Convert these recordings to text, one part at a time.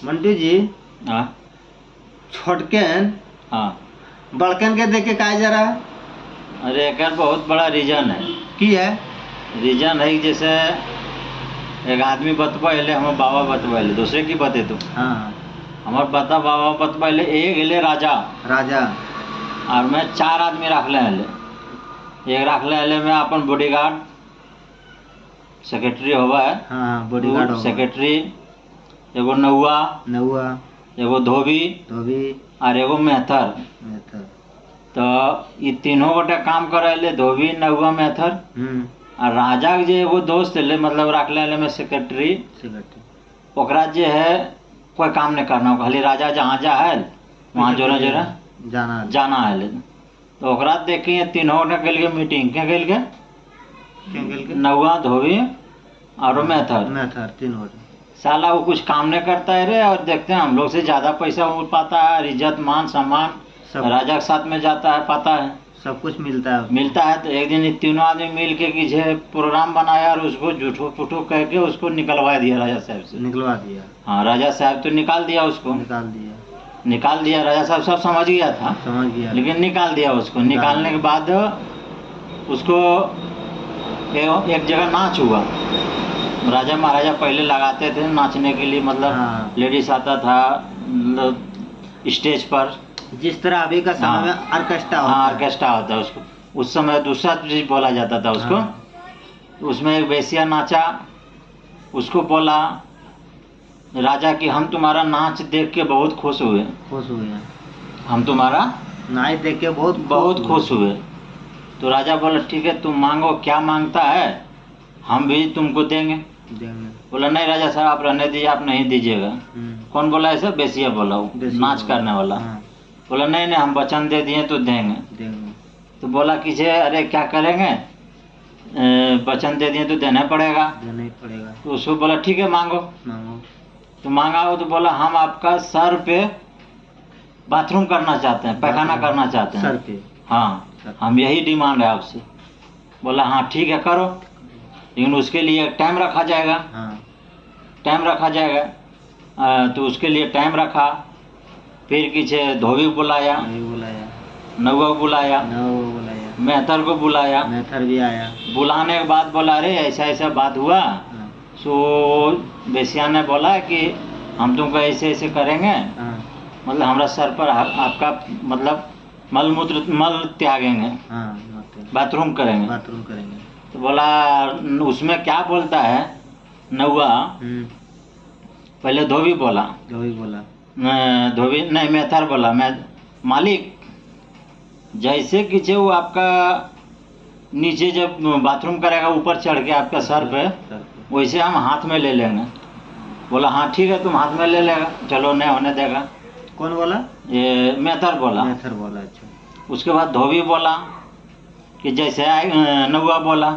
मंटू जी हाँ छोटकन हाँ। बड़कन के देख के का जा रहा है? अरे एक बहुत बड़ा रीजन है। की है? रीजन है कि जैसे एक आदमी बतबैले हमारे बाबा बतबैले दूसरे की बते तो हाँ हमारे बता बाबा बतबैले एक गेले राजा राजा और मैं 4 आदमी रखले हले। एक रखले हले मैं अपन बॉडीगार्ड सेक्रेटरी होवा है। हाँ बॉडीगार्ड होगा। सेक्रेटरी एगो नौआ नौआ एगो धोबी धोबी और एगो मेहतर। मेहतर। तो ये तीनों गोटे काम करे धोबी नौआ मेहतर। और राजा के जे एगो दोस्त है मतलब रखले हले में सेक्रेटरी ओकरा जे है कोई काम नहीं करना खाली राजा जहाँ जा है वहाँ जोरा जोरा जाना है। तो ओकरा देखिए तीनों गोटे गल के मीटिंग क्या गल के नौआ धोबी और मेहतर तीनों साला वो कुछ काम नहीं करता है रे। और देखते हैं हम लोग से ज्यादा पैसा उड़ पाता है, इज्जत मान सम्मान सब राजा के साथ में जाता है, पाता है सब कुछ मिलता है। तो एक दिन ये तीनों आदमी मिल के किसी प्रोग्राम बनाया और उसको झूठो पुठो कह के उसको निकलवा दिया राजा साहब से। निकलवा दिया। हाँ राजा साहब तो निकाल दिया उसको। निकाल दिया राजा साहब सब समझ गया लेकिन निकाल दिया उसको। निकालने के बाद उसको एक जगह नाच हुआ। राजा महाराजा पहले लगाते थे नाचने के लिए मतलब हाँ। लेडीज आता था स्टेज पर जिस तरह अभी का समय में ऑर्केस्ट्रा होता है। ऑर्केस्ट्रा होता है उसको उस समय दूसरा चीज बोला जाता था उसको। उसमें एक वेश्या नाचा उसको बोला राजा कि हम तुम्हारा नाच देख के बहुत खुश हुए हम तुम्हारा नाच देख के बहुत खुश हुए। तो राजा बोला ठीक है तुम मांगो क्या मांगता है हम भी तुमको देंगे। बोला नहीं राजा साहब आप रहने दीजिए आप नहीं दीजिएगा। कौन बोला ऐसा? बेसिया बोला वो नाच करने वाला। बोला नहीं हम वचन दे दिए तो देंगे। तो बोला कि अरे क्या करेंगे वचन दे दिए तो देना पड़ेगा। तो उसको बोला ठीक है मांगो। तो मांगा हो तो बोला हम आपका सर पे बाथरूम करना चाहते हैं पैखाना करना चाहते हैं सर पे। हाँ हम यही डिमांड है आपसे। बोला हाँ ठीक है करो लेकिन उसके लिए टाइम रखा जाएगा। टाइम रखा जाएगा तो उसके लिए टाइम रखा। फिर किसी धोबी को बुलाया नौआ को बुलाया मेहतर को बुलाया। मेहतर भी आया। बुलाने के बाद बोला अरे ऐसा ऐसा बात हुआ। सो बेसिया ने बोला कि हम तुमको ऐसे ऐसे करेंगे मतलब हमारा सर पर आपका मतलब मल त्यागेंगे बाथरूम करेंगे। तो बोला उसमें क्या बोलता है नौआ पहले धोबी बोला धोबी नहीं मेहतर बोला मैं मालिक जैसे कि वो आपका नीचे जब बाथरूम करेगा ऊपर चढ़ के आपका सर पे वैसे हम हाथ में ले लेंगे। बोला हाँ ठीक है तुम हाथ में ले लेगा चलो नहीं होने देगा। कौन बोला? ये मेहतर बोला। अच्छा। उसके बाद धोबी बोला कि जैसे नौआ बोला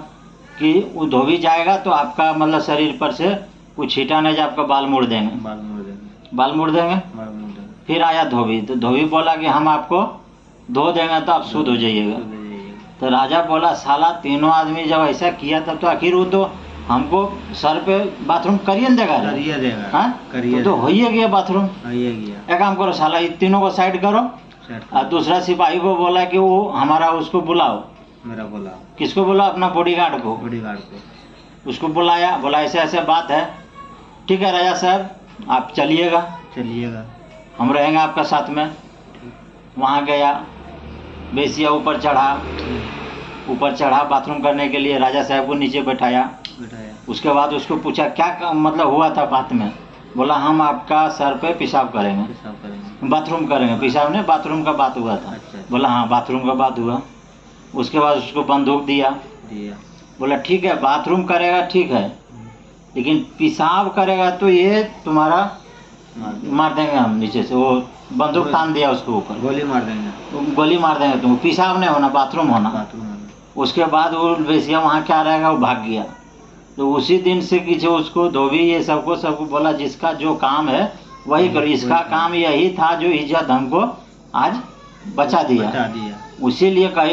कि वो धोबी जाएगा तो आपका मतलब शरीर पर से कुछ छीटा नहीं जाए आपका बाल मोड़ देंगे। फिर आया धोबी तो धोबी बोला कि हम आपको धो देंगे तो आप शुद्ध हो जाइएगा। तो राजा बोला साला तीनों आदमी जब ऐसा किया तब तो आखिर वो तो हमको सर पे बाथरूम करिए देगा तो हो ही गया बाथरूम। एक काम करो साला तीनों को साइड करो। और दूसरा सिपाही को बोला कि वो हमारा उसको बुलाओ। किसको बोला? अपना बॉडीगार्ड को। उसको बुलाया बोला ऐसे ऐसे बात है ठीक है राजा साहब आप चलिएगा हम रहेंगे आपका साथ में। वहाँ गया बेसिया ऊपर चढ़ा बाथरूम करने के लिए राजा साहब को नीचे बैठाया। उसके बाद उसको पूछा क्या मतलब हुआ था बात में। बोला हम आपका सर पे पेशाब करेंगे बाथरूम करेंगे। पेशाब नहीं बाथरूम का बात हुआ था। बोला हाँ बाथरूम का बात हुआ। उसके बाद उसको बंदूक दिया। बोला ठीक है बाथरूम करेगा ठीक है लेकिन पेशाब करेगा तो ये तुम्हारा मार देंगे हम नीचे से। वो बंदूक तान दिया उसके ऊपर गोली मार देंगे तुम। पेशाब नहीं होना बाथरूम होना। उसके बाद वो बेसिया वहाँ क्या रहेगा वो भाग गया। तो उसी दिन से कि उसको धोबी ये सबको बोला जिसका जो काम है वही करो। इसका काम यही था जो इज्जत हमको आज बचा दिया। उसी लिए कहे